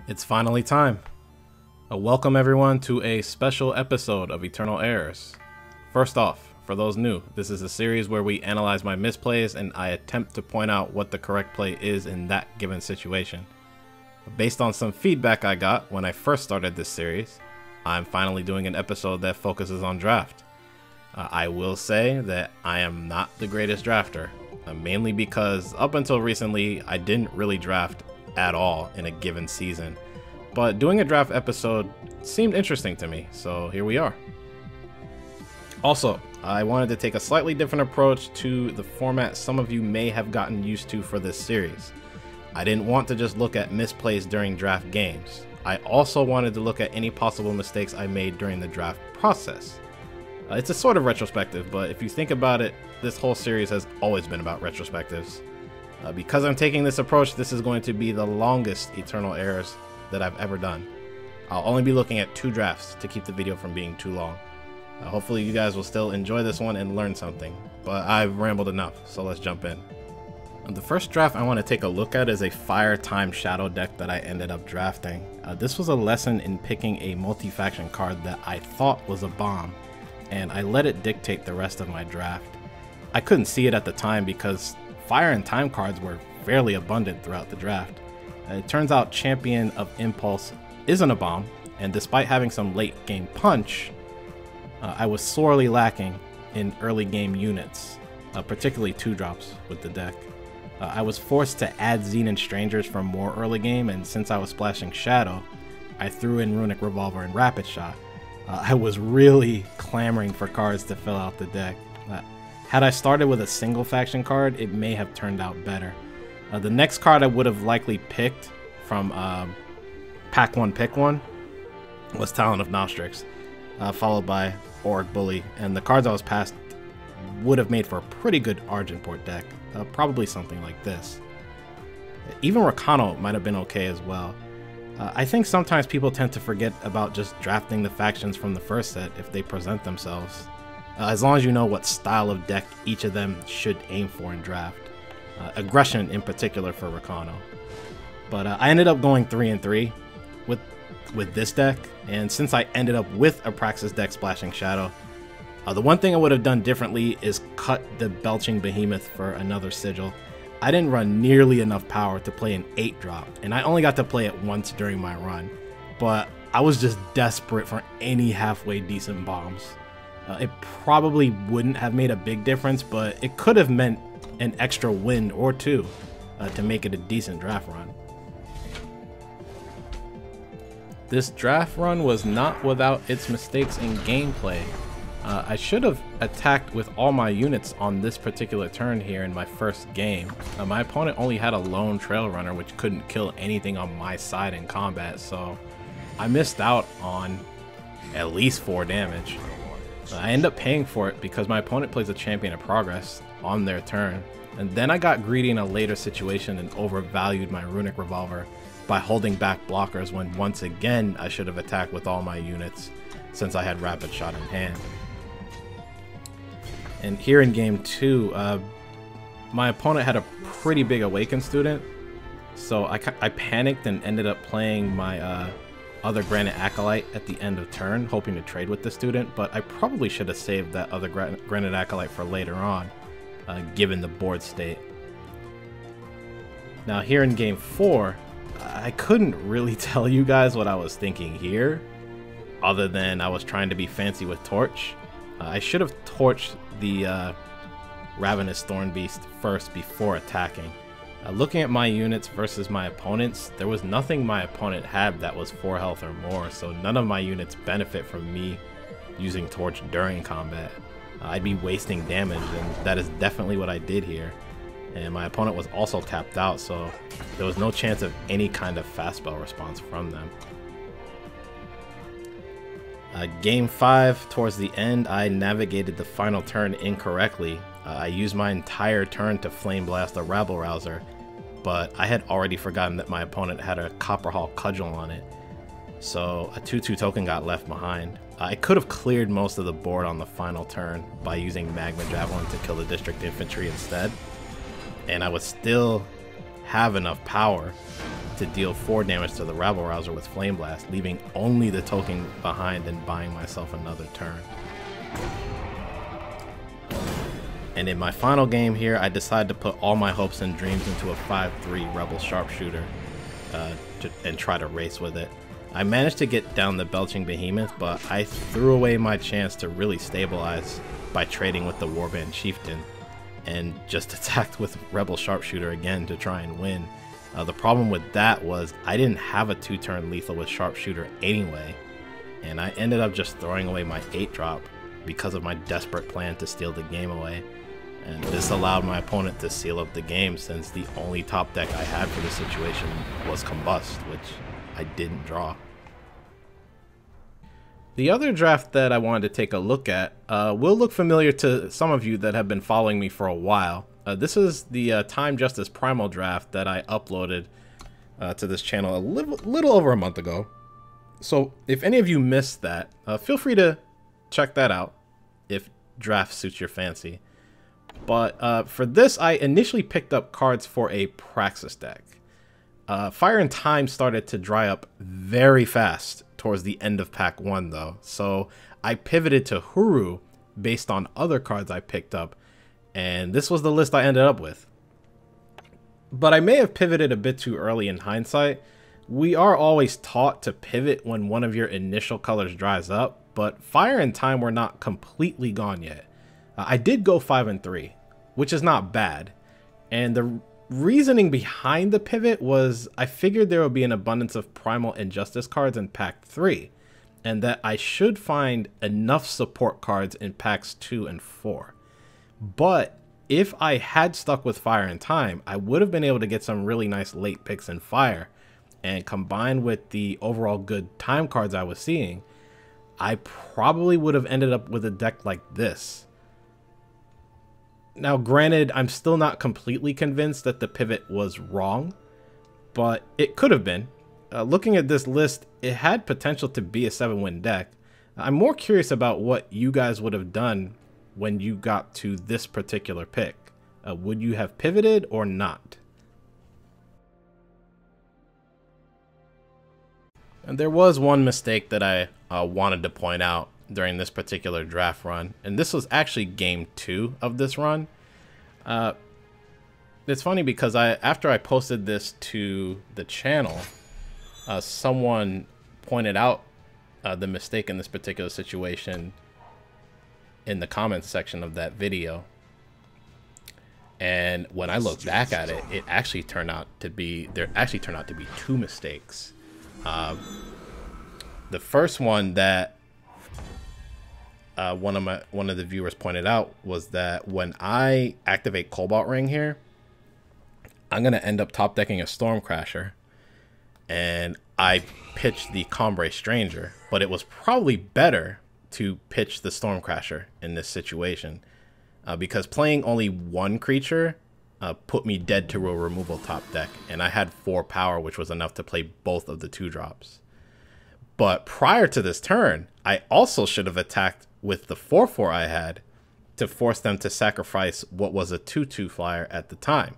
It's finally time. Welcome everyone to a special episode of Eternal Errors. First off, for those new, this is a series where we analyze my misplays and I attempt to point out what the correct play is in that given situation. Based on some feedback I got when I first started this series, I'm finally doing an episode that focuses on draft. I will say that I am not the greatest drafter, mainly because up until recently I didn't really draft at all in a given season. But doing a draft episode seemed interesting to me, so here we are. Also, I wanted to take a slightly different approach to the format some of you may have gotten used to for this series. I didn't want to just look at misplays during draft games. I also wanted to look at any possible mistakes I made during the draft process. It's a sort of retrospective, but if you think about it, this whole series has always been about retrospectives. Because I'm taking this approach, this is going to be the longest Eternal Errors that I've ever done. I'll only be looking at 2 drafts to keep the video from being too long. Hopefully you guys will still enjoy this one and learn something, but I've rambled enough, so let's jump in. The first draft I want to take a look at is a Fire Time Shadow deck that I ended up drafting. This was a lesson in picking a multi-faction card that I thought was a bomb, and I let it dictate the rest of my draft. I couldn't see it at the time because Fire and Time cards were fairly abundant throughout the draft. It turns out Champion of Impulse isn't a bomb, and despite having some late game punch, I was sorely lacking in early game units, particularly 2-drops with the deck. I was forced to add Xenon Strangers for more early game, and since I was splashing Shadow, I threw in Runic Revolver and Rapid Shot. I was really clamoring for cards to fill out the deck. Had I started with a single faction card, it may have turned out better. The next card I would have likely picked from Pack 1 Pick 1 was Talon of Nostrix, followed by Org Bully, and the cards I was passed would have made for a pretty good Argenport deck, probably something like this. Even Rakano might have been okay as well. I think sometimes people tend to forget about just drafting the factions from the first set if they present themselves, as long as you know what style of deck each of them should aim for in draft. Aggression in particular for Rakano. But I ended up going 3-3 with this deck, and since I ended up with a Praxis deck splashing Shadow, the one thing I would have done differently is cut the Belching Behemoth for another Sigil. I didn't run nearly enough power to play an 8-drop, and I only got to play it once during my run, but I was just desperate for any halfway decent bombs. It probably wouldn't have made a big difference, but it could have meant an extra win or 2 to make it a decent draft run. This draft run was not without its mistakes in gameplay. I should have attacked with all my units on this particular turn here in my first game. My opponent only had a lone trail runner which couldn't kill anything on my side in combat, so I missed out on at least 4 damage. I end up paying for it because my opponent plays a Champion of Progress on their turn, and then I got greedy in a later situation and overvalued my Runic Revolver by holding back blockers when once again I should have attacked with all my units since I had Rapid Shot in hand. And here in game 2, my opponent had a pretty big Awakened student, so I panicked and ended up playing my other Granite Acolyte at the end of turn, hoping to trade with the student, but I probably should have saved that other Granite Acolyte for later on, given the board state. Now here in game 4, I couldn't really tell you guys what I was thinking here, other than I was trying to be fancy with Torch. I should have torched the Ravenous Thornbeast first before attacking. Looking at my units versus my opponents, there was nothing my opponent had that was 4 health or more, so none of my units benefit from me using Torch during combat. I'd be wasting damage, and that is definitely what I did here. And my opponent was also tapped out, so there was no chance of any kind of fast spell response from them. Game 5, towards the end, I navigated the final turn incorrectly. I used my entire turn to Flame Blast a Rabble Rouser, but I had already forgotten that my opponent had a Copperhall Cudgel on it, so a 2/2 token got left behind. I could have cleared most of the board on the final turn by using Magma Javelin to kill the District Infantry instead, and I would still have enough power to deal 4 damage to the Rabble Rouser with Flame Blast, leaving only the token behind and buying myself another turn. And in my final game here, I decided to put all my hopes and dreams into a 5-3 Rebel Sharpshooter and try to race with it. I managed to get down the Belching Behemoth, but I threw away my chance to really stabilize by trading with the Warband Chieftain, and just attacked with Rebel Sharpshooter again to try and win. The problem with that was I didn't have a 2-turn lethal with Sharpshooter anyway, and I ended up just throwing away my 8-drop because of my desperate plan to steal the game away. And this allowed my opponent to seal up the game, since the only top deck I had for this situation was Combust, which I didn't draw. The other draft that I wanted to take a look at will look familiar to some of you that have been following me for a while. This is the Time Justice Primal draft that I uploaded to this channel a little over a month ago. So if any of you missed that, feel free to check that out if draft suits your fancy. But for this, I initially picked up cards for a Praxis deck. Fire and Time started to dry up very fast towards the end of pack 1 though, so I pivoted to Huru based on other cards I picked up, and this was the list I ended up with. But I may have pivoted a bit too early in hindsight. We are always taught to pivot when one of your initial colors dries up, but Fire and Time were not completely gone yet. I did go 5 and 3, which is not bad, and the reasoning behind the pivot was I figured there would be an abundance of Primal Injustice cards in pack 3, and that I should find enough support cards in packs 2 and 4. But if I had stuck with Fire and Time, I would have been able to get some really nice late picks in Fire, and combined with the overall good Time cards I was seeing, I probably would have ended up with a deck like this. Now, granted, I'm still not completely convinced that the pivot was wrong, but it could have been. Looking at this list, it had potential to be a 7-win deck. I'm more curious about what you guys would have done when you got to this particular pick. Would you have pivoted or not? And there was one mistake that I wanted to point out during this particular draft run, and this was actually game 2 of this run. It's funny because after I posted this to the channel, someone pointed out the mistake in this particular situation in the comments section of that video, and when I look back at it, there actually turned out to be 2 mistakes. The first one that one of the viewers pointed out was that when I activate Cobalt Ring here, I'm gonna end up top decking a Stormcrasher, and I pitched the Combray Stranger, but it was probably better to pitch the Stormcrasher in this situation, because playing only one creature put me dead to a removal top deck, and I had 4 power, which was enough to play both of the 2-drops. But prior to this turn, I also should have attacked with the 4/4 I had to force them to sacrifice what was a 2/2 flyer at the time.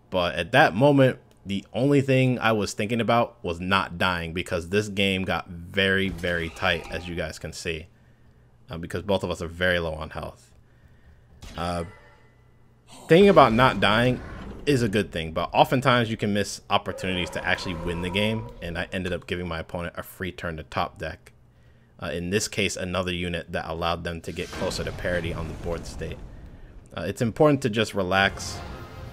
But at that moment, the only thing I was thinking about was not dying, because this game got very, very tight, as you guys can see, because both of us are very low on health. Thinking about not dying is a good thing, but oftentimes you can miss opportunities to actually win the game, and I ended up giving my opponent a free turn to top deck. In this case, another unit that allowed them to get closer to parity on the board state. It's important to just relax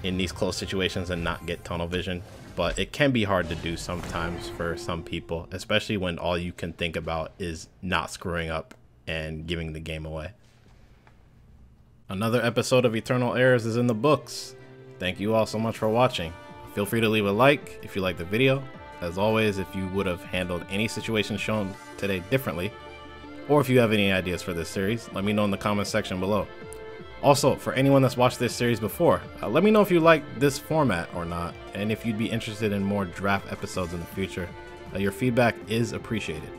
in these close situations and not get tunnel vision, but it can be hard to do sometimes for some people, especially when all you can think about is not screwing up and giving the game away. Another episode of Eternal Errors is in the books. Thank you all so much for watching. Feel free to leave a like if you liked the video. As always, if you would have handled any situation shown today differently, or if you have any ideas for this series, let me know in the comments section below. Also, for anyone that's watched this series before, let me know if you like this format or not, and if you'd be interested in more draft episodes in the future. Your feedback is appreciated.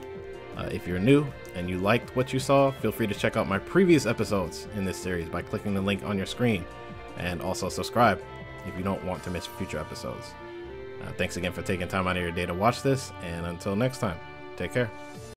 If you're new and you liked what you saw, feel free to check out my previous episodes in this series by clicking the link on your screen, and also subscribe if you don't want to miss future episodes. Thanks again for taking time out of your day to watch this, and until next time, take care.